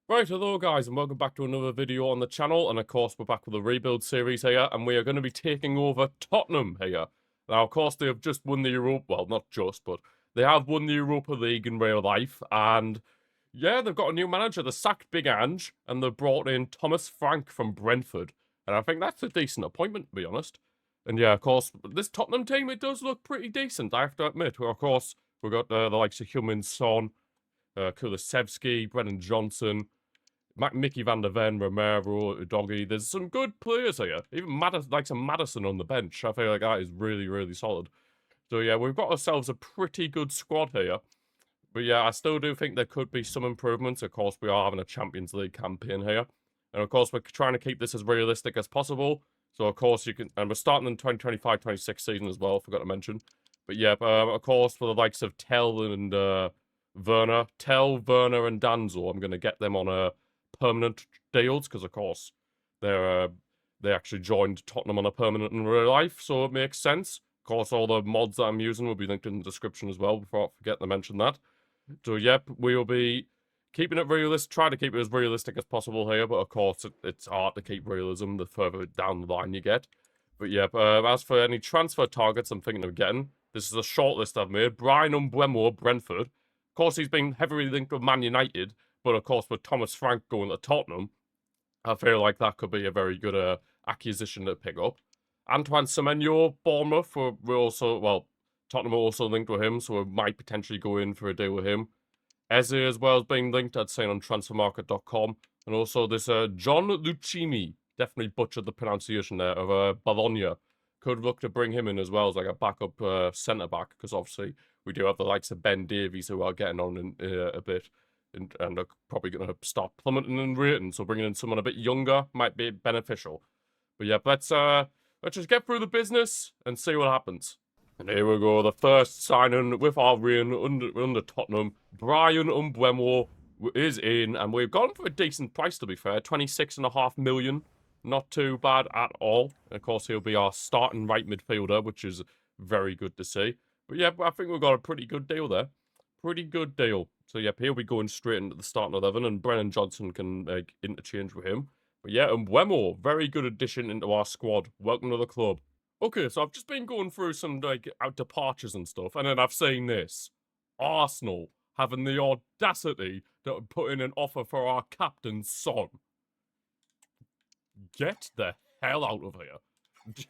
Right, hello guys, and welcome back to another video on the channel, and of course we're back with a rebuild series here, and we are going to be taking over Tottenham here. Now, of course, they have just won the Europa, well, not just, but they have won the Europa League in real life, and yeah, they've got a new manager. They sacked Big Ange, and they've brought in Thomas Frank from Brentford, and I think that's a decent appointment, to be honest. And yeah, of course, this Tottenham team, it does look pretty decent, I have to admit. Well, of course, we've got the likes of Heung-min Son, Kulusevski, Brennan Johnson, Mickey van der Ven, Romero, Udogie. There's some good players here. Even some Madison on the bench. I feel like that is really, really solid. So yeah, we've got ourselves a pretty good squad here. But yeah, I still do think there could be some improvements. Of course, we are having a Champions League campaign here. And of course, we're trying to keep this as realistic as possible. So of course, and we're starting in the 2025-26 season as well, forgot to mention. But yeah, of course, for the likes of Tell and Werner, and Danzo, I'm going to get them on a permanent deals because, of course, they actually joined Tottenham on a permanent in real life, so it makes sense. Of course, all the mods that I'm using will be linked in the description as well, before I forget to mention that. So, yep, we will be keeping it realistic, try to keep it as realistic as possible here, but of course, it's hard to keep realism the further down the line you get. But, yep, as for any transfer targets I'm thinking of getting, this is a short list I've made. Brian Mbeumo, Brentford. Of course, he's been heavily linked with Man United, but of course, with Thomas Frank going to Tottenham, I feel like that could be a very good acquisition to pick up. Antoine Semenyo, Bournemouth, we're also, well, Tottenham are also linked with him, so we might potentially go in for a deal with him. Eze as well as being linked, I'd say, on transfermarket.com. And also this John Lucchini, definitely butchered the pronunciation there, of Bologna. Could look to bring him in as well as like a backup centre-back, because obviously we do have the likes of Ben Davies who are getting on in a bit and are probably going to start plummeting in rating, so bringing in someone a bit younger might be beneficial. But yeah, let's just get through the business and see what happens. And here we go, the first signing with our reign under Tottenham. Brian Mbeumo is in, and we've gone for a decent price, to be fair. 26.5 million. Not too bad at all. Of course, he'll be our starting right midfielder, which is very good to see. But yeah, I think we've got a pretty good deal there. Pretty good deal. So yep, he'll be going straight into the starting 11, and Brennan Johnson can interchange with him. But yeah, and Mbeumo, very good addition into our squad. Welcome to the club. Okay, so I've just been going through some out departures and stuff, and then I've seen this. Arsenal having the audacity to put in an offer for our captain's son. Get the hell out of here.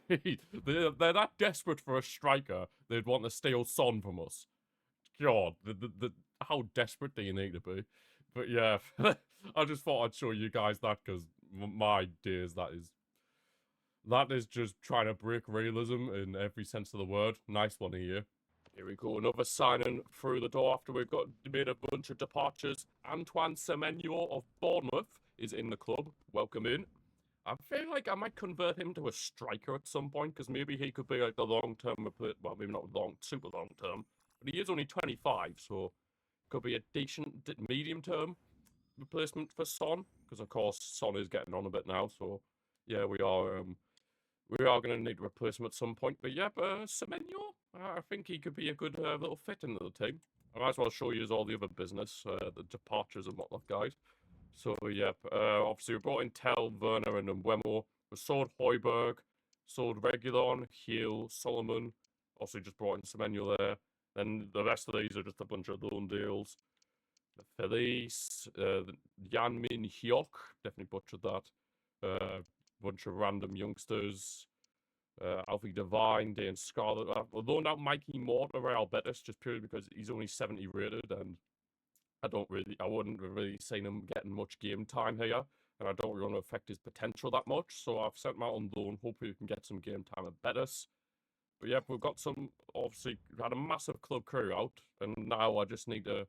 Gee, they're that desperate for a striker, they'd want to steal Son from us. God, how desperate do you need to be? But yeah, I just thought I'd show you guys that, because my days, that is just trying to break realism in every sense of the word. Nice one here. Here we go, another signing through the door after we've made a bunch of departures. Antoine Semenyo of Bournemouth is in the club. Welcome in. I feel like I might convert him to a striker at some point, because maybe he could be like the long-term, well, maybe not super long-term, but he is only 25, so could be a decent medium-term replacement for Son, because of course Son is getting on a bit now, so yeah, we are going to need a replacement at some point. But yeah, Semenyo, I think he could be a good little fit into the team. I might as well show you all the other business, the departures and whatnot, guys. So, yep, obviously we brought in Tell, Werner, and Mbeumo. We sold Højbjerg, sold Reguilon, Heel, Solomon. Also just brought in Semenyo there. Then the rest of these are just a bunch of loan deals. Felice, Jan Min Hyok, definitely butchered that. Bunch of random youngsters. Alfie Devine, Dane Scarlett. I loaned out Mikey Moore to Real Betis just purely because he's only 70 rated, and I wouldn't really seen him getting much game time here, and I don't really want to affect his potential that much, so I've sent him out on loan. Hopefully we can get some game time at Betis. But yeah, we've got obviously had a massive club crew out, and now I just need to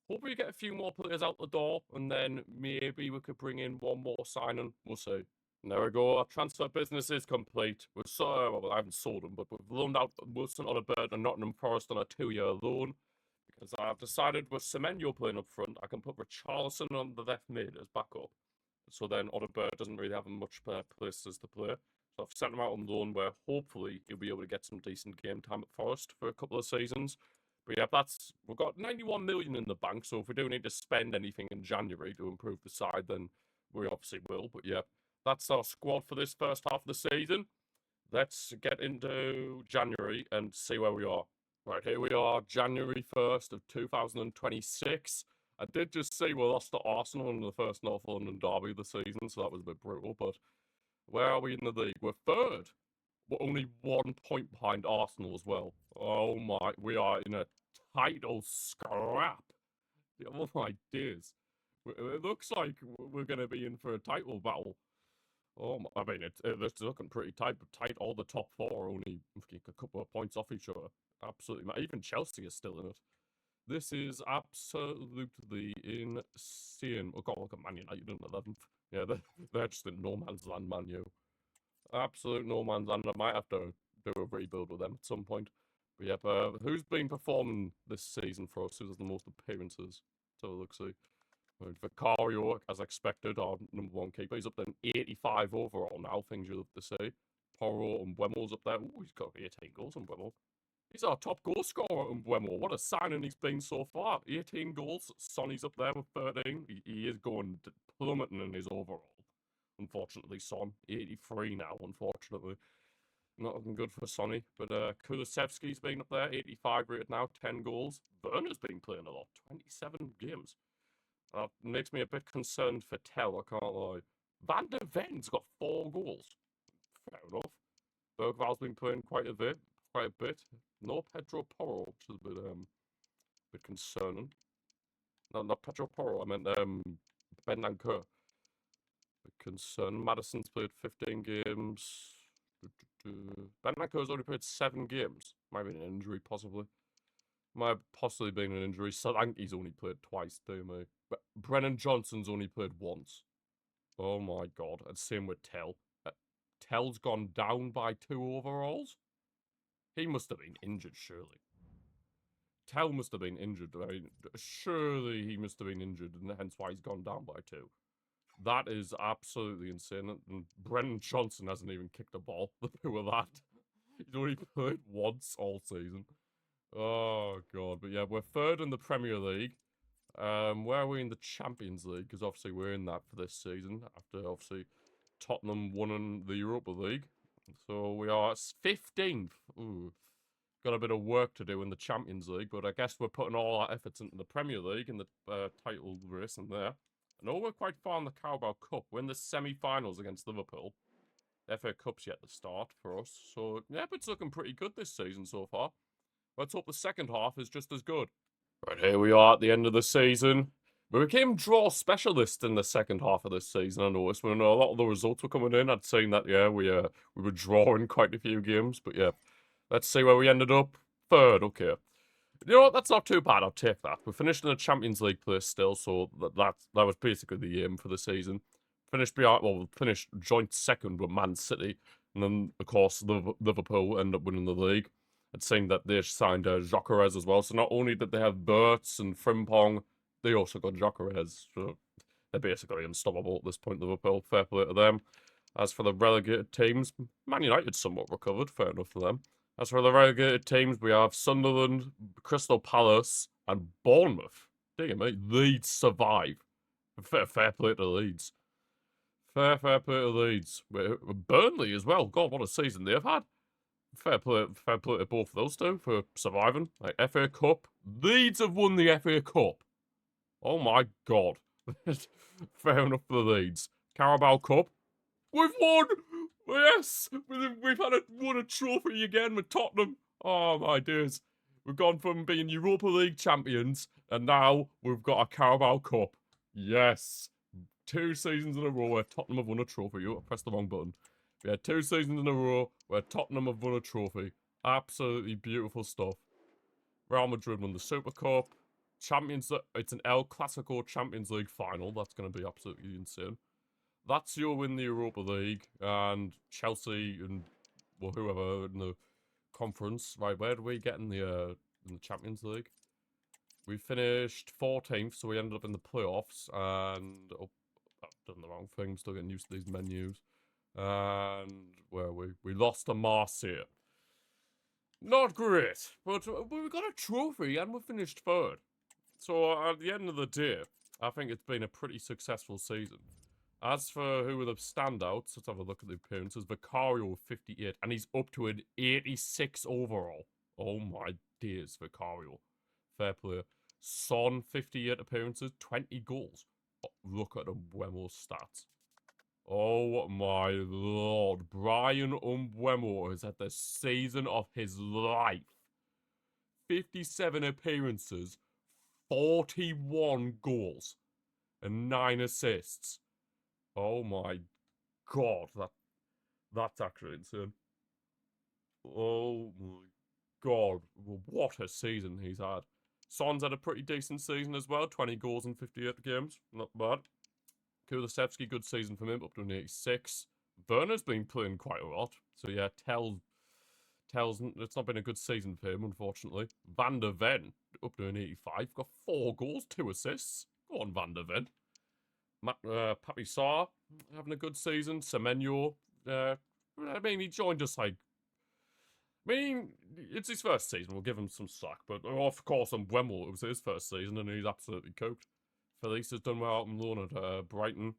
hopefully get a few more players out the door, and then maybe we could bring in one more signing. We'll see. And there we go, our transfer business is complete. Well, I haven't sold them, but we've loaned out Wilson Odobert and Nottingham Forest on a 2-year loan. Because I've decided with Semenyo playing up front, I can put Richarlison on the left mid as backup. So then Odobert doesn't really have much places to play. So I've sent him out on loan where hopefully he'll be able to get some decent game time at Forest for a couple of seasons. But yeah, we've got 91 million in the bank, so if we do need to spend anything in January to improve the side, then we obviously will. But yeah, that's our squad for this first half of the season. Let's get into January and see where we are. Right, here we are, January 1st of 2026. I did just see we lost to Arsenal in the first North London derby of the season, so that was a bit brutal. But where are we in the league? We're third. We're only 1 point behind Arsenal as well. Oh my, we are in a title scrap. Oh my days. It looks like we're going to be in for a title battle. Oh, I mean, it's looking pretty tight. All the top four are only a couple of points off each other. Absolutely. Even Chelsea is still in it. This is absolutely insane. Oh, God, look at Man United in 11th. Yeah, they're just in no man's land, Man U. Absolute no man's land. I might have to do a rebuild with them at some point. But yeah, who's been performing this season for us? Who has the most appearances? So let's see. Vicario, as expected, our number one keeper. He's up there 85 overall now, things you love to say. Porro and Buemo's up there. Ooh, he's got 18 goals on Buemo. He's our top goal scorer on Buemo. What a signing he's been so far. 18 goals. Sonny's up there with 13. He is going plummeting in his overall. Unfortunately, Son. 83 now, unfortunately. Not looking good for Sonny. But Kulusevski's been up there, 85 rated now, 10 goals. Werner's been playing a lot, 27 games. That makes me a bit concerned for Tell, I can't lie. Van der Ven's got 4 goals. Fair enough. Bergval's been playing quite a bit. No Pedro Porro, which is a bit concerning. No, not Pedro Porro, I meant Bentancur. Bit concerned. Madison's played 15 games. Bentancur's only played 7 games. Might be an injury, possibly. Might have possibly been an injury. Solanke's only played twice, dear me. But Brennan Johnson's only played once. Oh my god. And same with Tell. Tell's gone down by 2 overalls? He must have been injured, surely. Tell must have been injured. I mean, surely he must have been injured, and hence why he's gone down by 2. That is absolutely insane. And Brennan Johnson hasn't even kicked a ball. Who are that? He's only played once all season. Oh, God. But yeah, we're third in the Premier League. Where are we in the Champions League? Because obviously we're in that for this season. After, obviously, Tottenham won the Europa League. So we are 15th. Ooh. Got a bit of work to do in the Champions League. But I guess we're putting all our efforts into the Premier League and the title race in there. I know we're quite far in the Carabao Cup. We're in the semi-finals against Liverpool. The FA Cup's yet to start for us. So, yeah, but it's looking pretty good this season so far. Let's hope the second half is just as good. Right, here we are at the end of the season. We became draw specialists in the second half of this season, I noticed. When a lot of the results were coming in, I'd seen that, yeah, we were drawing quite a few games. But, yeah, let's see where we ended up. Third, okay. You know what, that's not too bad, I'll take that. We finished in the Champions League place still, so that was basically the aim for the season. We finished joint second with Man City, and then, of course, Liverpool ended up winning the league. I'd seen that they signed Gyökeres as well, so not only did they have Bertz and Frimpong, they also got Gyökeres, so they're basically unstoppable at this point, Liverpool. Fair play to them. As for the relegated teams, Man United somewhat recovered, fair enough for them. As for the relegated teams, we have Sunderland, Crystal Palace, and Bournemouth. Dear me, Leeds survive. Fair play to Leeds. Fair play to Leeds. Burnley as well. God, what a season they've had. Fair play to both of those two for surviving. Like, FA Cup. Leeds have won the FA Cup. Oh my god. Fair enough for the Leeds. Carabao Cup. We've won! Yes! We've won a trophy again with Tottenham. Oh my days. We've gone from being Europa League champions, and now we've got a Carabao Cup. Yes. 2 seasons in a row where Tottenham have won a trophy. Oh, I pressed the wrong button. We had 2 seasons in a row where Tottenham have won a trophy. Absolutely beautiful stuff. Real Madrid won the Super Cup. It's an El Clasico Champions League final. That's going to be absolutely insane. Lazio win the Europa League, and Chelsea and whoever in the conference. Right, where do we get in the Champions League? We finished 14th, so we ended up in the playoffs, and I've done the wrong thing. Still getting used to these menus. And where we lost to Marseille. Not great, but we got a trophy and we finished third. So at the end of the day, I think it's been a pretty successful season. As for who were the standouts, let's have a look at the appearances. Vicario 58, and he's up to an 86 overall. Oh my days, Vicario. Fair player. Son, 58 appearances, 20 goals. Oh, look at Mbeumo's stats. Oh my lord. Brian Mbeumo is at the season of his life. 57 appearances, 41 goals, and 9 assists. Oh my god, that's actually insane. Oh my god, what a season he's had. Son's had a pretty decent season as well, 20 goals in 58 games, not bad. Kulusevski, good season from him, up to an 86. Werner's been playing quite a lot, so yeah, tells it's not been a good season for him, unfortunately. Van der Ven, up to an 85, got 4 goals, 2 assists. Go on, Van der Ven. Papi Sarr, having a good season. Semenyo, I mean, he joined us like... I mean, it's his first season, we'll give him some slack, but of course on Mbeumo, it was his first season and he's absolutely cooked. Felice has done well out on loan at Brighton.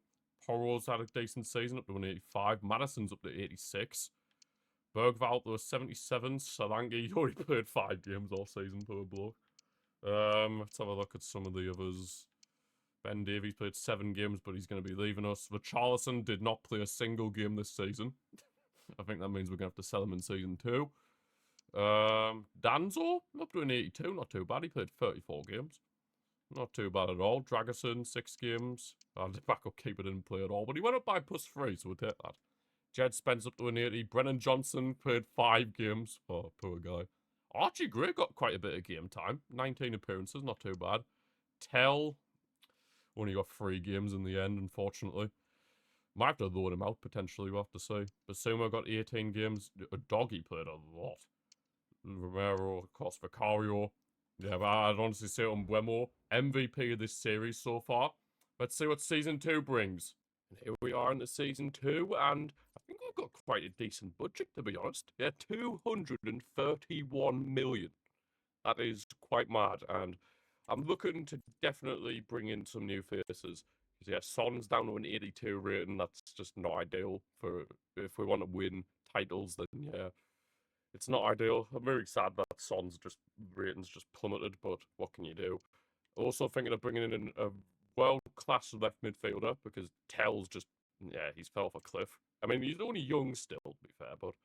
Porro's had a decent season, up to an 85. Madison's up to 86. Bergvall to a 77. Solanke, he only played 5 games all season, poor bloke. Let's have a look at some of the others. Ben Davies played 7 games, but he's going to be leaving us. Richarlison did not play a single game this season. I think that means we're going to have to sell him in season 2. Danzo, up to an 82, not too bad. He played 34 games. Not too bad at all. Dragerson, 6 games. The backup keeper didn't play at all, but he went up by +3, so we'll take that. Jed Spence up to an 80. Brennan Johnson played 5 games. Oh, poor guy. Archie Gray got quite a bit of game time. 19 appearances, not too bad. Tell only got 3 games in the end, unfortunately. Might have to load him out, potentially, we'll have to see. Basuma got 18 games. Doggy played a lot. Romero, of course, Vicario. Yeah, but I'd honestly say Mbeumo, MVP of this series so far. Let's see what Season 2 brings. And here we are in the Season 2, and I think I've got quite a decent budget, to be honest. Yeah, 231 million. That is quite mad, and I'm looking to definitely bring in some new faces. Because, yeah, Son's down to an 82 rating. That's just not ideal for if we want to win titles, then yeah. It's not ideal. I'm very sad that Son's ratings just plummeted, but what can you do? Also thinking of bringing in a world-class left midfielder, because Tell's just, yeah, he's fell off a cliff. I mean, he's only young still, to be fair, but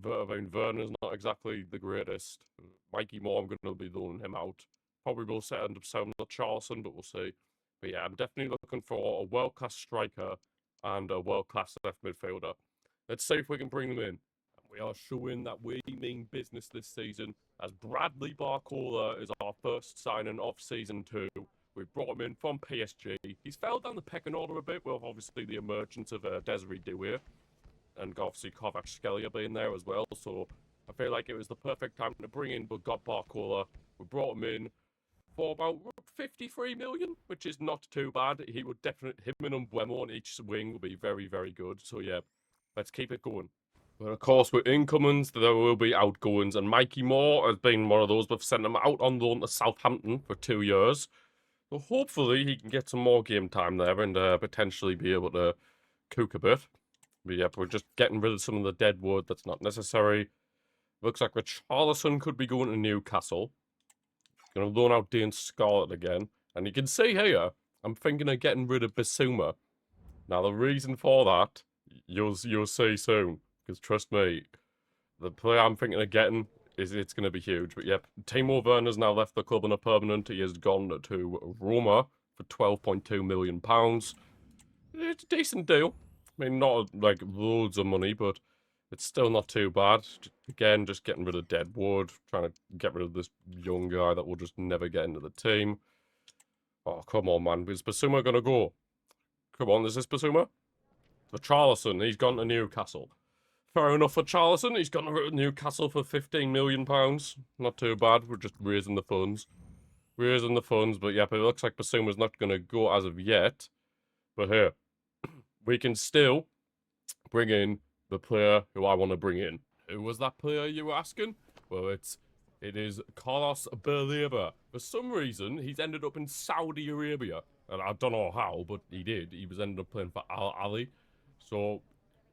Werner's not exactly the greatest. Mikey Moore, I'm going to be loaning him out. Probably will end up selling Charleston, but we'll see. But yeah, I'm definitely looking for a world-class striker and a world-class left midfielder. Let's see if we can bring them in. We are showing that we mean business this season, as Bradley Barcola is our first signing of Season 2. We've brought him in from PSG. He's fell down the pecking order a bit with obviously the emergence of Desiree Doué and obviously Kovac-Skelia being there as well. So I feel like it was the perfect time to bring in Bugott Barcola. We brought him in for about 53 million, which is not too bad. He would definitely, him and Mbeumo on each wing will be very, very good. So yeah, let's keep it going. But of course, with incomings, there will be outgoings, and Mikey Moore has been one of those. We've sent him out on loan to Southampton for 2 years. So hopefully he can get some more game time there and potentially be able to cook a bit. But yeah, we're just getting rid of some of the dead wood that's not necessary. Looks like Richarlison could be going to Newcastle. Going to loan out Dane Scarlett again. And you can see here, I'm thinking of getting rid of Basuma. Now, the reason for that, you'll see soon. Because trust me, the player I'm thinking of getting, it's going to be huge. But yep, Timo Werner's now left the club on a permanent. He has gone to Roma for £12.2 million. It's a decent deal. I mean, not like loads of money, but it's still not too bad. Again, just getting rid of Deadwood, trying to get rid of this young guy that will just never get into the team. Oh, come on, man. Is Basuma going to go? Come on, is this Basuma? Richarlison, he's gone to Newcastle. Fair enough for Charleston. He's gone to Newcastle for £15 million. Not too bad. We're just raising the funds. Raising the funds. But yeah, it looks like Basuma's not going to go as of yet. But here, we can still bring in the player who I want to bring in. Who was that player you were asking? Well, it is Carlos Baleba. For some reason, he's ended up in Saudi Arabia. And I don't know how, but he did. He was ended up playing for Al Ali. So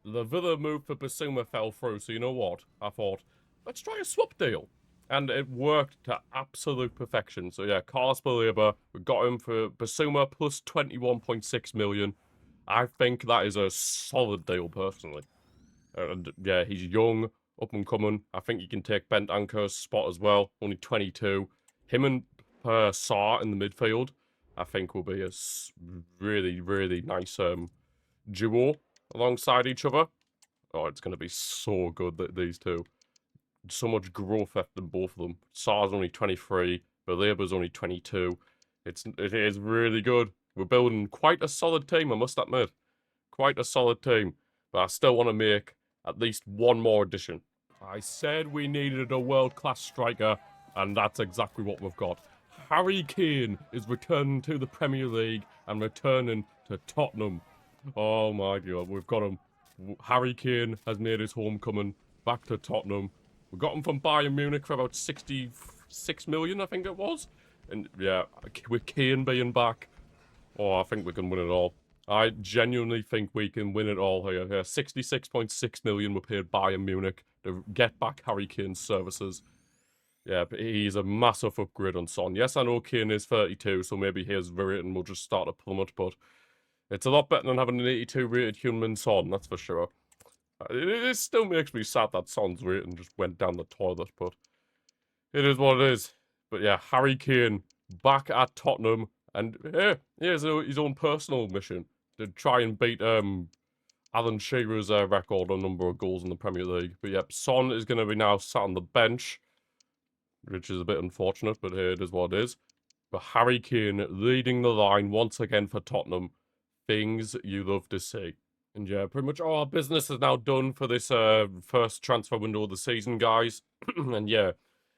the Villa move for Basuma fell through. So you know what? I thought, let's try a swap deal. And it worked to absolute perfection. So yeah, Carlos Baleba, we got him for Basuma plus 21.6 million. I think that is a solid deal, personally. And yeah, he's young, up and coming. I think he can take Bentancur's spot as well. Only 22. Him and Sarr in the midfield, I think, will be a really, really nice duo alongside each other. Oh, it's going to be so good, that these two. So much growth left in both of them. Sarr's only 23, Baleba's only 22. It is really good. We're building quite a solid team, I must admit. Quite a solid team. But I still want to make at least one more addition. I said we needed a world-class striker, and that's exactly what we've got. Harry Kane is returning to the Premier League and returning to Tottenham. Oh my God, we've got him. Harry Kane has made his homecoming back to Tottenham. We got him from Bayern Munich for about 66 million, I think it was. And yeah, with Kane being back, oh, I think we can win it all. I genuinely think we can win it all here. 66.6 million were paid Bayern Munich to get back Harry Kane's services. Yeah, but he's a massive upgrade on Son. Yes, I know Kane is 32, so maybe his rating will just start to plummet, but it's a lot better than having an 82 rated human Son, that's for sure. It still makes me sad that Son's rating just went down the toilet, but it is what it is. But yeah, Harry Kane back at Tottenham, and yeah, he has his own personal mission to try and beat Alan Shearer's record on number of goals in the Premier League. But yep, Son is going to be now sat on the bench, which is a bit unfortunate, but here it is what it is. But Harry Kane leading the line once again for Tottenham. Things you love to see. And yeah, pretty much all our business is now done for this first transfer window of the season, guys. And yeah,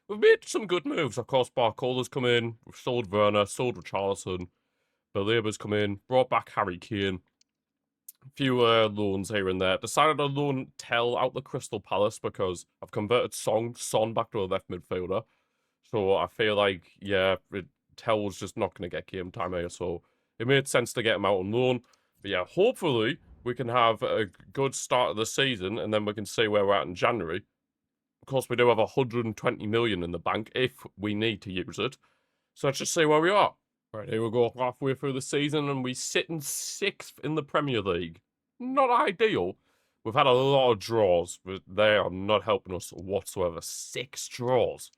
we've made some good moves. Of course, Barcola's come in. We've sold Werner, sold Richarlison. Baleba's come in, brought back Harry Kane. A few loans here and there. Decided to loan Tell out the Crystal Palace because I've converted Son back to a left midfielder. So I feel like, yeah, Tell was just not going to get game time here. So it made sense to get him out on loan. But yeah, hopefully we can have a good start of the season and then we can see where we're at in January. Of course, we do have 120 million in the bank if we need to use it. So let's just see where we are. Right, here we go, halfway through the season, and we sit in 6th in the Premier League. Not ideal. We've had a lot of draws, but they are not helping us whatsoever. 6 draws.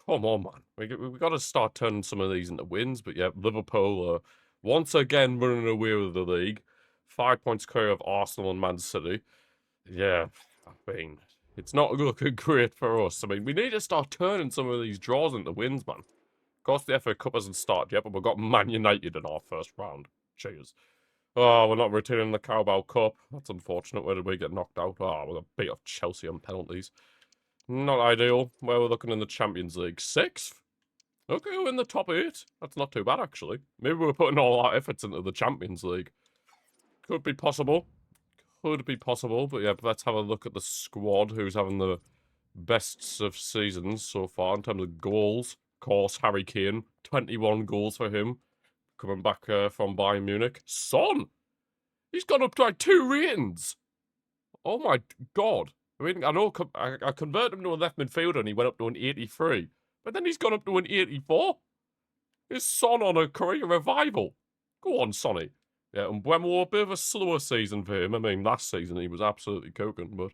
Come on, man. We got to start turning some of these into wins, but yeah, Liverpool are once again running away with the league. 5 points clear of Arsenal and Man City. Yeah, I mean, it's not looking great for us. I mean, we need to start turning some of these draws into wins, man. Of course, the FA Cup hasn't started yet, but we've got Man United in our first round. Cheers. Oh, we're not retaining the Carabao Cup. That's unfortunate. Where did we get knocked out? Oh, we got beat off Chelsea on penalties. Not ideal. Where we're looking in the Champions League. 6th? Okay, we're in the top 8. That's not too bad, actually. Maybe we're putting all our efforts into the Champions League. Could be possible. Could be possible. But yeah, let's have a look at the squad. Who's having the best of seasons so far in terms of goals. Of course, Harry Kane. 21 goals for him. Coming back from Bayern Munich. Son! He's gone up to like 2 ratings. Oh my God. I mean, I know I converted him to a left midfielder and he went up to an 83. But then he's gone up to an 84. Is Son on a career revival? Go on, Sonny. Yeah, and Buemo, a bit of a slower season for him. I mean, last season he was absolutely cooking, but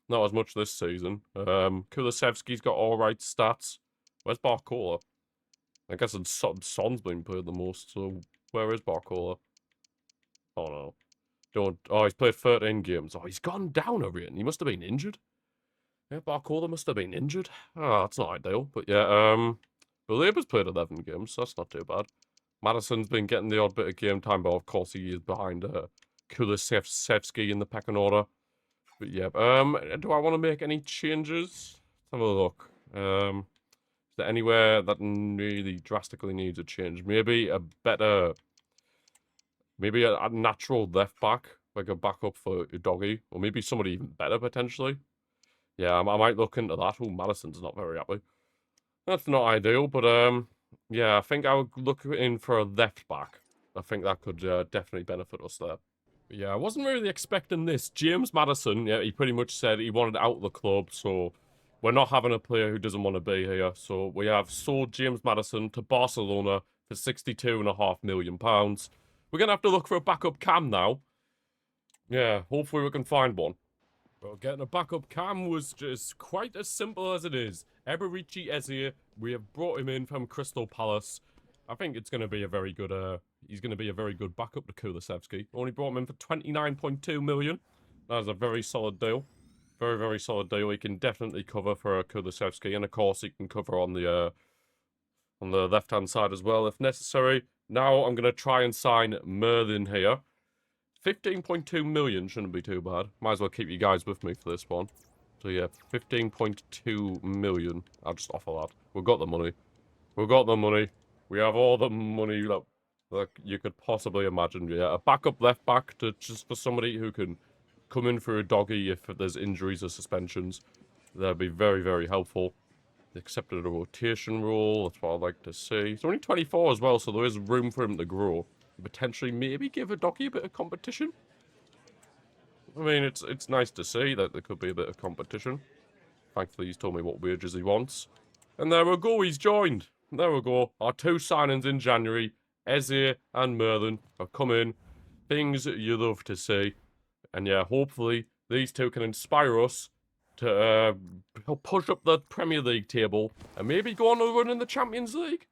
not as much this season. Kulusevski's got alright stats. Where's Barcola? I guess Son's been played the most, so where is Barcola? Oh no. Oh, he's played 13 games. Oh, he's gone down a rating. He must have been injured. Yeah, Barcola must have been injured. Oh, that's not ideal. But yeah, Baleba's played 11 games, so that's not too bad. Madison's been getting the odd bit of game time, but of course he is behind Kulusevski in the pecking order. But yeah, do I want to make any changes? Let's have a look. Is there anywhere that really drastically needs a change? Maybe a better... Maybe a natural left back, like a backup for Udogie, or maybe somebody even better, potentially. Yeah, I might look into that. Oh, Madison's not very happy. That's not ideal, but yeah, I think I would look in for a left back. I think that could definitely benefit us there. Yeah, I wasn't really expecting this. James Madison, yeah, he pretty much said he wanted out of the club, so we're not having a player who doesn't want to be here. So we have sold James Madison to Barcelona for £62.5 million. We're going to have to look for a backup cam now. Yeah, hopefully we can find one. Well, getting a backup cam was just quite as simple as it is. Eberici Eze, we have brought him in from Crystal Palace. I think it's going to be a very good, he's going to be a very good backup to Kulusevski. Only brought him in for 29.2 million. That is a very solid deal. Very, very solid deal. He can definitely cover for Kulusevski, and of course he can cover on the left-hand side as well if necessary. Now I'm going to try and sign Merlin here. 15.2 million shouldn't be too bad. Might as well keep you guys with me for this one. So yeah, 15.2 million. I'll just offer that. We've got the money. We've got the money. We have all the money that you could possibly imagine. Yeah, a backup left back to just for somebody who can come in for a doggy if there's injuries or suspensions. That'd be very, very helpful. They accepted a rotation rule. That's what I'd like to see. He's only 24 as well, so there is room for him to grow. Potentially maybe give a doggy a bit of competition. I mean, it's nice to see that there could be a bit of competition. Thankfully, he's told me what wages he wants. And there we go, he's joined. There we go. Our two signings in January, Eze and Merlin, have come in. Things you love to see. And yeah, hopefully, these two can inspire us to push up the Premier League table and maybe go on a run in the Champions League.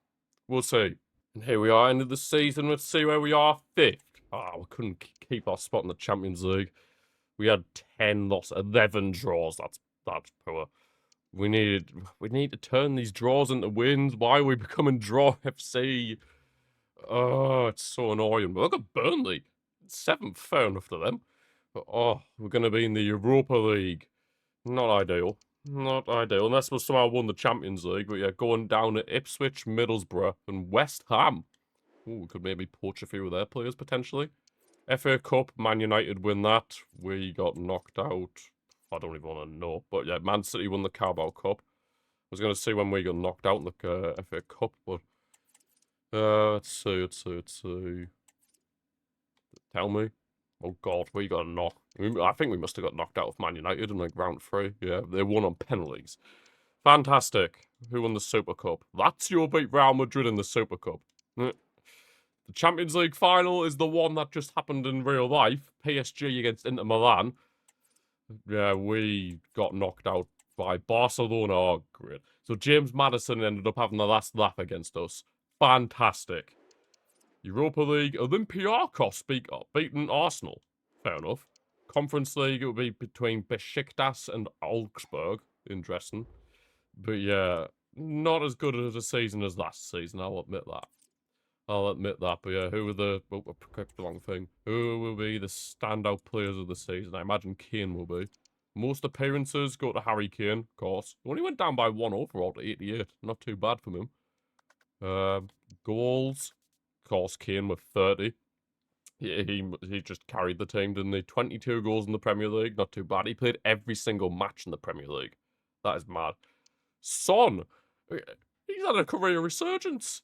We'll see. And here we are, end of the season. Let's see where we are. 5th. We couldn't keep our spot in the Champions League. We had 10 losses, 11 draws. That's poor. We need to turn these draws into wins. Why are we becoming Draw FC? Oh, it's so annoying. But look at Burnley. 7th, fair enough to them. But, we're going to be in the Europa League. Not ideal. Not ideal. Unless we somehow won the Champions League. But yeah, going down at Ipswich, Middlesbrough, and West Ham. Ooh, we could maybe poach a few of their players, potentially. FA Cup, Man United win that. We got knocked out. I don't even want to know. But yeah, Man City won the Carabao Cup. I was going to say when we got knocked out in the FA Cup, but... let's see. Tell me. Oh god, we got knocked. I think we must have got knocked out of Man United in like round 3. Yeah, they won on penalties. Fantastic. Who won the Super Cup? Lazio beat Real Madrid in the Super Cup. The Champions League final is the one that just happened in real life. PSG against Inter Milan. Yeah, we got knocked out by Barcelona. Oh, great. So James Madison ended up having the last laugh against us. Fantastic. Europa League, Olympiacos beaten Arsenal. Fair enough. Conference League, it would be between Besiktas and Augsburg. Interesting. But yeah, not as good as a season as last season, I'll admit that. But yeah, who are the... Oh, I clicked the wrong thing. Who will be the standout players of the season? I imagine Kane will be. Most appearances go to Harry Kane, of course. He only went down by 1 overall to 88. Not too bad from him. Goals, of course, Kane with 30. He just carried the team, didn't he? 22 goals in the Premier League, not too bad. He played every single match in the Premier League. That is mad. Son, he's had a career resurgence.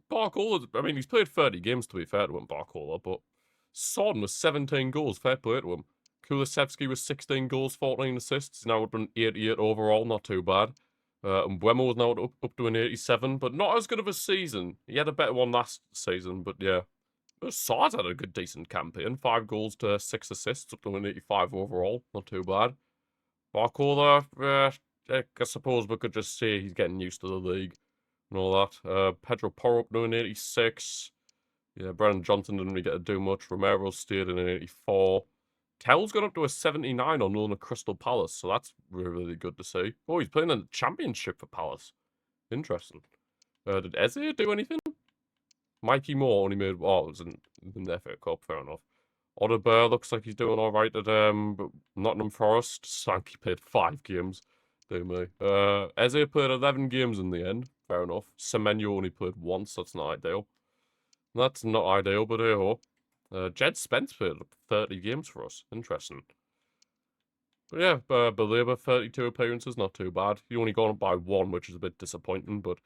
Barcola, I mean, he's played 30 games to be fair to him, Barcola, but Son was 17 goals, fair play to him. Kulusevski was 16 goals, 14 assists. He's now up to an 88 overall, not too bad. And Wemo was now up to an 87, but not as good of a season. He had a better one last season, but yeah. Sard had a good, decent campaign. 5 goals to 6 assists, up to an 85 overall. Not too bad. Barcola, I suppose we could just say he's getting used to the league and all that. Pedro Porro up to an 86. Yeah, Brennan Johnson didn't really get to do much. Romero stayed in an 84. Tell's got up to a 79 on loan at Crystal Palace, so that's really, really good to see. Oh, he's playing in the Championship for Palace. Interesting. Did Eze do anything? Mikey Moore only made... Oh, it was in the FA Cup, fair enough. Odebear looks like he's doing alright at Nottingham Forest. Sankey played 5 games. Do me. Eze played 11 games in the end. Fair enough. Semenyo only played once. That's not ideal. That's not ideal, but hey-ho. Jed Spence played 30 games for us. Interesting. But yeah, Belieber, 32 appearances, not too bad. He only gone up by 1, which is a bit disappointing, but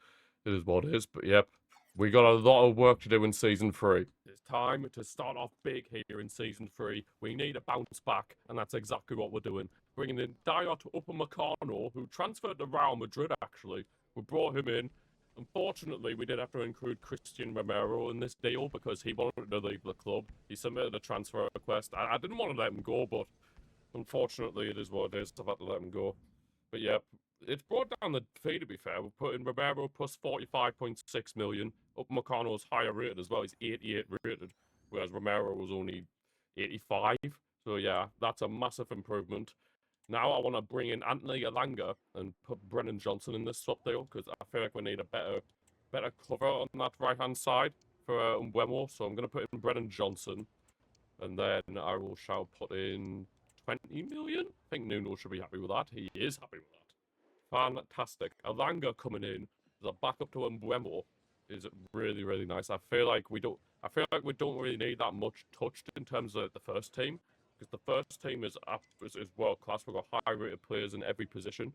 it is what it is. But yep, we got a lot of work to do in Season 3. It's time to start off big here in Season 3. We need a bounce back, and that's exactly what we're doing. Bringing in Diot Upamecano, who transferred to Real Madrid, actually. We brought him in. Unfortunately, we did have to include Christian Romero in this deal because he wanted to leave the club. He submitted a transfer request. I didn't want to let him go, but unfortunately, it is what it is. I've had to let him go. But yeah, it's brought down the fee, to be fair. We're putting Romero plus 45.6 million. Upamecano's higher rated as well. He's 88 rated, whereas Romero was only 85. So yeah, that's a massive improvement. Now I want to bring in Anthony Elanga and put Brennan Johnson in this swap deal because I feel like we need a better cover on that right-hand side for Mbeumo. So I'm going to put in Brennan Johnson. And then I shall put in 20 million. I think Nuno should be happy with that. He is happy with that. Fantastic. Elanga coming in as a backup to Mbeumo is really, really nice. I feel like we don't really need that much touched in terms of the first team. Because the first team is world class. We've got high rated players in every position.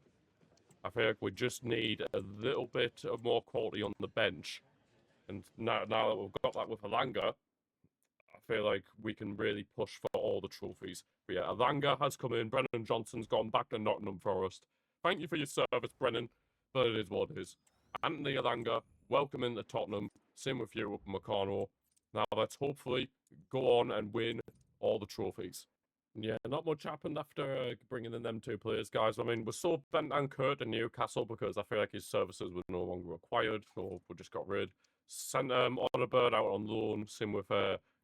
I feel like we just need a little bit of more quality on the bench. And now that we've got that with Elanga, I feel like we can really push for all the trophies. But yeah, Elanga has come in. Brennan Johnson's gone back to Nottingham Forest. Thank you for your service, Brennan, but it is what it is. Anthony Elanga, welcome into Tottenham. Same with you, Upamecano. Now let's hopefully go on and win all the trophies. Yeah, not much happened after bringing in them two players, guys. I mean, we sold Bentancur to Newcastle because I feel like his services were no longer required, so we just got rid. Sent Odobert out on loan, same with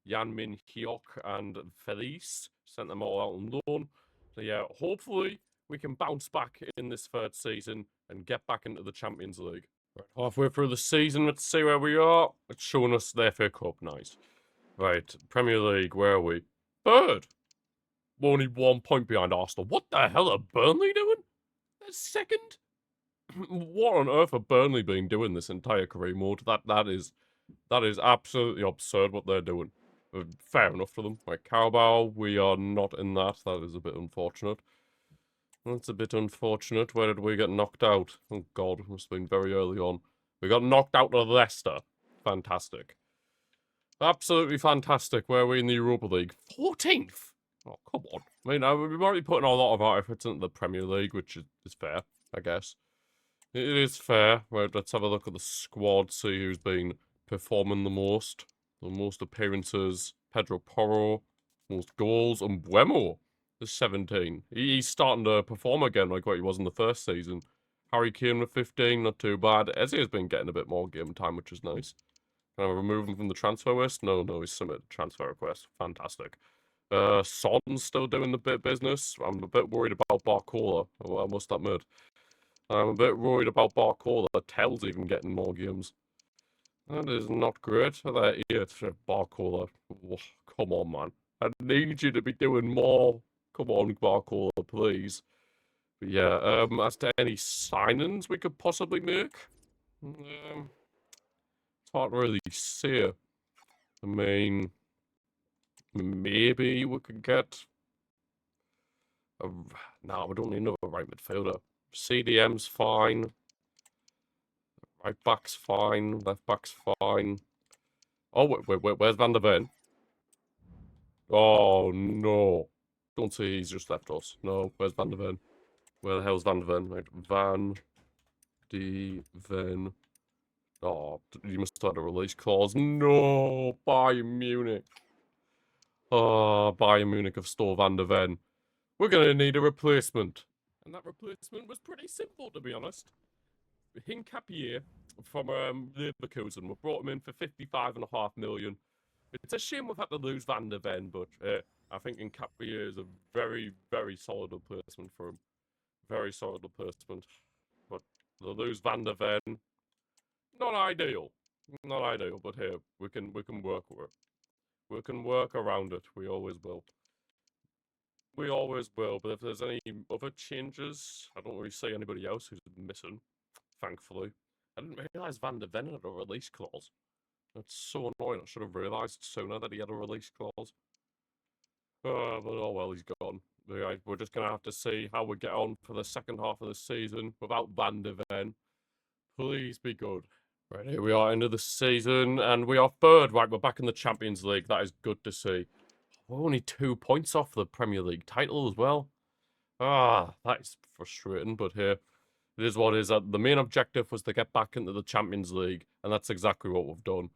Yan Min Hyuk and Felice. Sent them all out on loan. So yeah, hopefully we can bounce back in this third season and get back into the Champions League. Right, halfway through the season, let's see where we are. It's showing us the FA Cup, nice. Right, Premier League, where are we? Third. We're only 1 point behind Arsenal. What the hell are Burnley doing? They're second? What on earth have Burnley been doing this entire career mode? That is absolutely absurd what they're doing. Fair enough for them. Like Carabao, we are not in that. That is a bit unfortunate. That's a bit unfortunate. Where did we get knocked out? Oh god, it must have been very early on. We got knocked out of Leicester. Fantastic. Absolutely fantastic. Where are we in the Europa League? 14th? Oh, come on. I mean, we've already put in a lot of our efforts into the Premier League, which is fair, I guess. It is fair. Right, let's have a look at the squad, see who's been performing the most. The most appearances, Pedro Porro. Most goals, and Mbeumo is 17. He's starting to perform again like what he was in the first season. Harry Kane with 15, not too bad. Eze has been getting a bit more game time, which is nice. Can I remove him from the transfer list? No, he's submitted transfer request. Fantastic. Son's still doing the bit business. I'm a bit worried about Barcola, I must admit. I'm a bit worried about Barcola. Tell's even getting more games. That is not great. That idiot, Barcola. Oh, come on, man. I need you to be doing more. Come on, Barcola, please. But yeah, as to any signings we could possibly make, it's hard to really see. I mean, maybe we could get no, we don't need another right midfielder. CDM's fine. Right back's fine. Left back's fine. Oh, wait, where's Van der Ven? Oh, no. Don't say he's just left us. No, where's Van der Ven? Where the hell's Van der Ven? Right, Van de Ven. Oh, you must have had a release clause. No, Bayern Munich. Oh, Bayern Munich have stole Van der Ven. We're going to need a replacement. And that replacement was pretty simple, to be honest. Hincapié from Leverkusen. We brought him in for 55.5 million. It's a shame we've had to lose Van der Ven, but I think Hincapié is a very, very solid replacement for him. Very solid replacement. But to lose Van der Ven, not ideal. Not ideal, but here, we can work with it. We can work around it. We always will. We always will, but if there's any other changes, I don't really see anybody else who's missing, thankfully. I didn't realise Van der Ven had a release clause. That's so annoying. I should have realised sooner that he had a release clause. But oh well, he's gone. We're just going to have to see how we get on for the second half of the season without Van de Ven. Please be good. Right, here we are, end of the season, and we are third. Right, we're back in the Champions League. That is good to see. We're only 2 points off the Premier League title as well. Ah, that is frustrating, but here, it is what it is. The main objective was to get back into the Champions League, and that's exactly what we've done.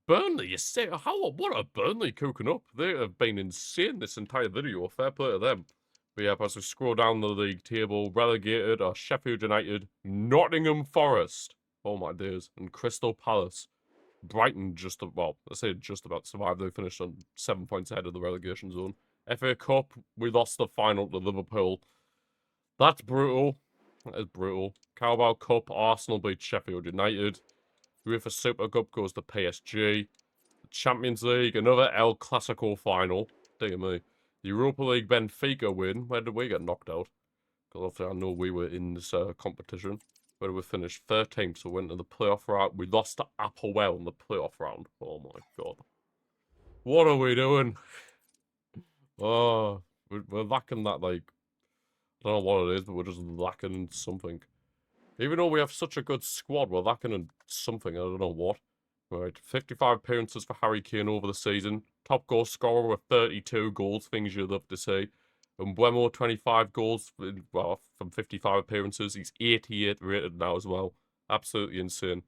Burnley, you say, what are Burnley cooking up? They have been insane this entire video. Fair play to them. But yeah, as we scroll down the league table, relegated are Sheffield United, Nottingham Forest, oh my days, and Crystal Palace. Brighton I say just about survived. They finished on 7 points ahead of the relegation zone. FA Cup, we lost the final to Liverpool. That's brutal. That is brutal. Carabao Cup, Arsenal beat Sheffield United. UEFA Super Cup goes to PSG. Champions League, another El Clasico final. Dear me. Europa League, Benfica win. Where did we get knocked out? Because obviously I know we were in this competition. Where did we finish? 13th, so we went to the playoff round. We lost to Applewell in the playoff round. Oh my god. What are we doing? Oh, we're lacking that, like, I don't know what it is, but we're just lacking something. Even though we have such a good squad, we're lacking in something. I don't know what. Right, 55 appearances for Harry Kane over the season. Top goal scorer with 32 goals, things you'd love to see. And Mbeumo, 25 goals, well, from 55 appearances. He's 88 rated now as well. Absolutely insane.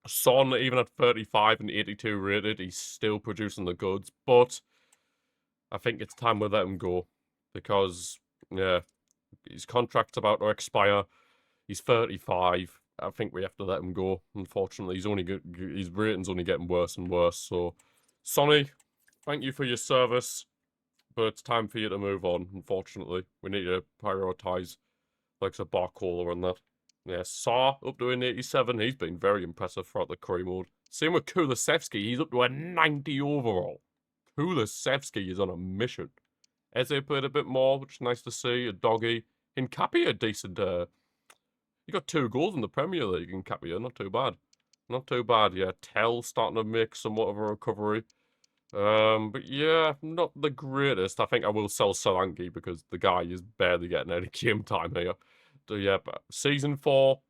Son, even at 35 and 82 rated, he's still producing the goods. But I think it's time we let him go. Because, yeah, his contract's about to expire. He's 35. I think we have to let him go. Unfortunately, his rating's only getting worse and worse. So, Sonny, thank you for your service, but it's time for you to move on. Unfortunately, we need to prioritise like a Barcola and that. Yeah, Saar up to an 87. He's been very impressive throughout the career mode. Same with Kulusevski. He's up to a 90 overall. Kulusevski is on a mission. Eze played a bit more, which is nice to see. A doggy. Hincapié, a decent. He got 2 goals in the Premier League in Capia. Not too bad. Not too bad, yeah. Tell starting to make somewhat of a recovery. But yeah, not the greatest. I think I will sell Solanke because the guy is barely getting any game time here. So yeah, but Season 4,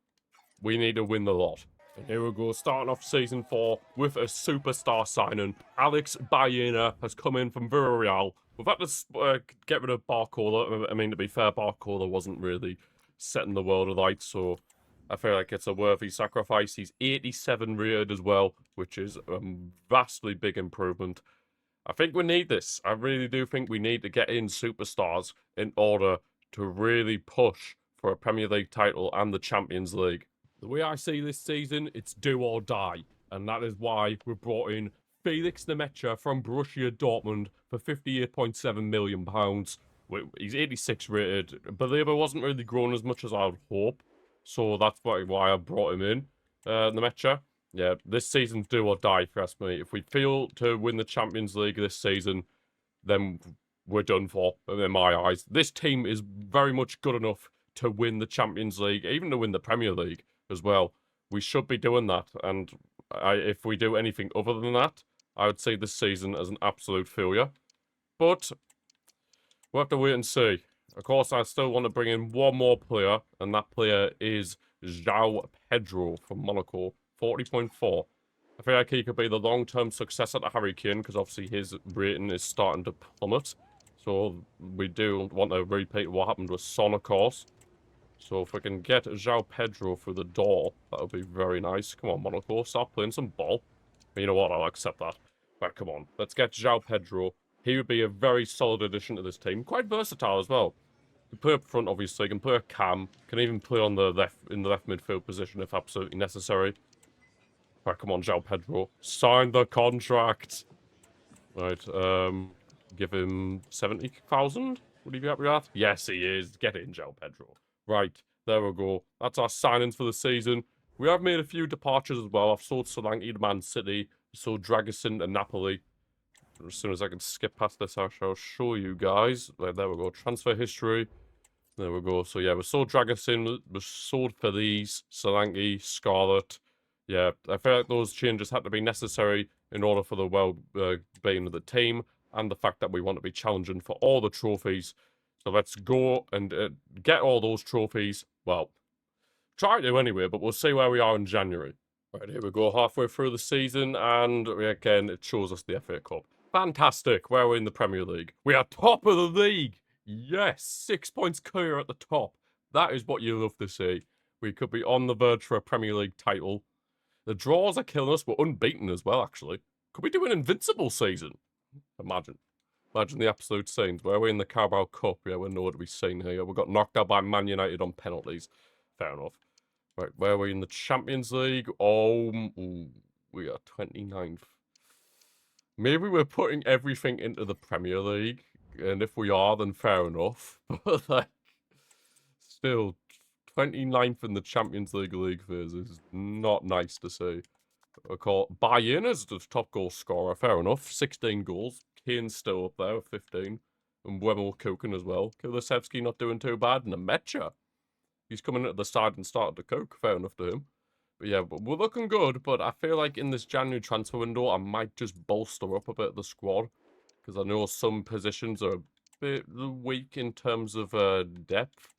we need to win the lot. And here we go, starting off Season 4 with a superstar signing. Alex Baena has come in from Villarreal. We've had to get rid of Barcola. I mean, to be fair, Barcola wasn't really setting the world alight, so I feel like it's a worthy sacrifice. He's 87 rated as well, which is a vastly big improvement. I think we need this. I really do think we need to get in superstars in order to really push for a Premier League title and the Champions League. The way I see this season, it's do or die, and that is why we brought in Felix Nemecha from Borussia Dortmund for £58.7 million. He's 86 rated. Baleba wasn't really grown as much as I would hope, so that's why I brought him in. Nemecha, yeah, this season's do or die, if you ask me. If we fail to win the Champions League this season, then we're done for, in my eyes. This team is very much good enough to win the Champions League, even to win the Premier League as well. We should be doing that, and if we do anything other than that, I would see this season as an absolute failure. But we'll have to wait and see. Of course, I still want to bring in one more player, and that player is João Pedro from Monaco, 40.4. I feel like he could be the long-term successor to Harry Kane, because obviously his rating is starting to plummet. So we do want to repeat what happened with Son, of course. So if we can get João Pedro through the door, that would be very nice. Come on, Monaco, start playing some ball. But you know what, I'll accept that. But come on, let's get João Pedro. He would be a very solid addition to this team. Quite versatile as well. Can play up front, obviously. Can play a cam. Can even play on the left midfield position if absolutely necessary. Right, come on, João Pedro. Sign the contract. Right, give him 70,000. Would he be happy with that? Yes, he is. Get in, João Pedro. Right, there we go. That's our signings for the season. We have made a few departures as well. I've sold Solanke to Man City. Sold Dragusin to Napoli. As soon as I can skip past this, I shall show you guys. Right, there we go. Transfer history. There we go. So, yeah, we sold Dragusin. We sold Feliz, Solanke, Scarlett. Yeah, I feel like those changes had to be necessary in order for the well-being of the team and the fact that we want to be challenging for all the trophies. So let's go and get all those trophies. Well, try to anyway, but we'll see where we are in January. Right, here we go, halfway through the season, and again, it shows us the FA Cup. Fantastic, where we're in the Premier League. We are top of the league! Yes, 6 points clear at the top. That is what you love to see. We could be on the verge for a Premier League title. The draws are killing us. We're unbeaten as well, actually. Could we do an invincible season? Imagine. Imagine the absolute scenes. Where are we in the Carabao Cup? Yeah, we're nowhere to be seen here. We got knocked out by Man United on penalties. Fair enough. Right, where are we in the Champions League? Oh, we are 29th. Maybe we're putting everything into the Premier League. And if we are, then fair enough. But, like, still, 29th in the Champions League phase is not nice to see. Bayern as the top goal scorer, fair enough. 16 goals. Kane's still up there with 15. And Wemel cooking as well. Kulusevski not doing too bad. And Nemecha. He's coming at the side and started to cook. Fair enough to him. But yeah, we're looking good. But I feel like in this January transfer window, I might just bolster up a bit of the squad. Because I know some positions are a bit weak in terms of depth.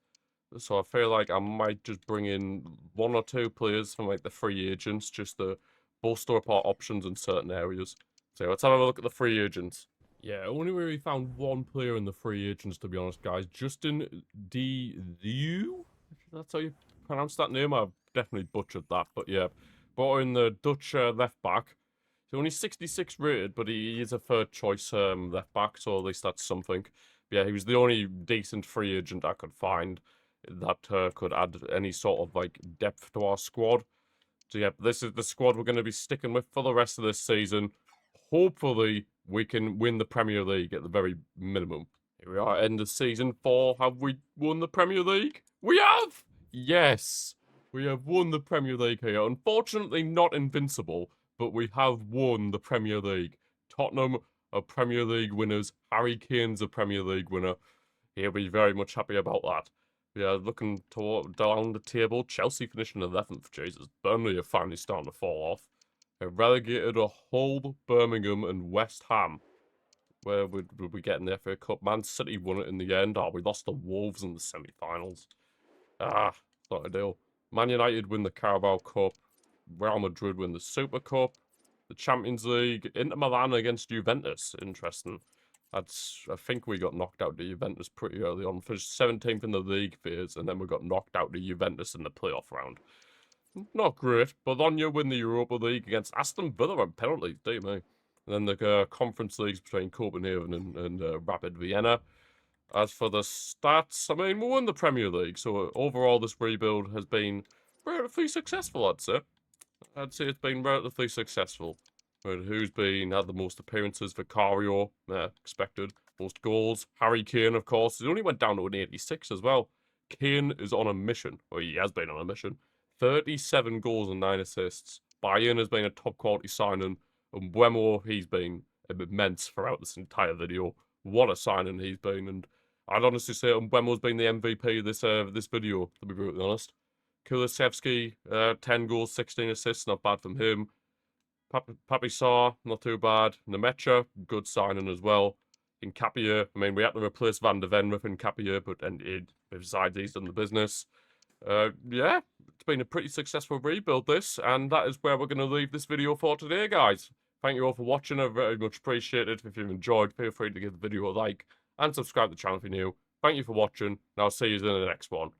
So I feel like I might just bring in 1 or 2 players from like the free agents just to bolster up our options in certain areas. So let's have a look at the free agents. Yeah, only really found 1 player in the free agents, to be honest, guys. Justin Diu? That's how you pronounce that name? I've definitely butchered that, but yeah. Brought in the Dutch left back. He's only 66 rated, but he is a third choice left back, so at least that's something. But yeah, he was the only decent free agent I could find that could add any sort of like depth to our squad. So yeah, this is the squad we're going to be sticking with for the rest of this season. Hopefully, we can win the Premier League at the very minimum. Here we are, end of season 4. Have we won the Premier League? We have! Yes! We have won the Premier League here. Unfortunately, not invincible, but we have won the Premier League. Tottenham are Premier League winners. Harry Kane's a Premier League winner. He'll be very much happy about that. Yeah, looking down the table, Chelsea finishing 11th. Jesus, Burnley are finally starting to fall off. They relegated a Hull, Birmingham, and West Ham. Where would we get in the FA Cup? Man City won it in the end. Oh, we lost to Wolves in the semi-finals. Ah, not ideal. Man United win the Carabao Cup. Real Madrid win the Super Cup. The Champions League. Inter Milan against Juventus. Interesting. I think we got knocked out to Juventus pretty early on. Finished 17th in the league phase, and then we got knocked out to Juventus in the playoff round. Not great. Bologna win the Europa League against Aston Villa on penalties, dear me. And then the conference leagues between Copenhagen and Rapid Vienna. As for the stats, I mean, we won the Premier League, so overall this rebuild has been relatively successful, I'd say. I'd say it's been relatively successful. Right, who's had the most appearances? Vicario, expected. Most goals. Harry Kane, of course. He only went down to an 86 as well. Kane is on a mission. Or he has been on a mission. 37 goals and 9 assists. Bayern has been a top quality signing. And Buemo, he's been immense throughout this entire video. What a signing he's been. And I'd honestly say Buemo's been the MVP this video, to be brutally honest. Kulusevski, 10 goals, 16 assists. Not bad from him. Papi Sarr, not too bad. Nemecha, good signing as well. Nkapia, I mean, we had to replace Van der Ven with Nkapia, but besides, he's done the business. Yeah, it's been a pretty successful rebuild, this, and that is where we're going to leave this video for today, guys. Thank you all for watching. I very much appreciate it. If you've enjoyed, feel free to give the video a like and subscribe to the channel if you're new. Thank you for watching, and I'll see you in the next one.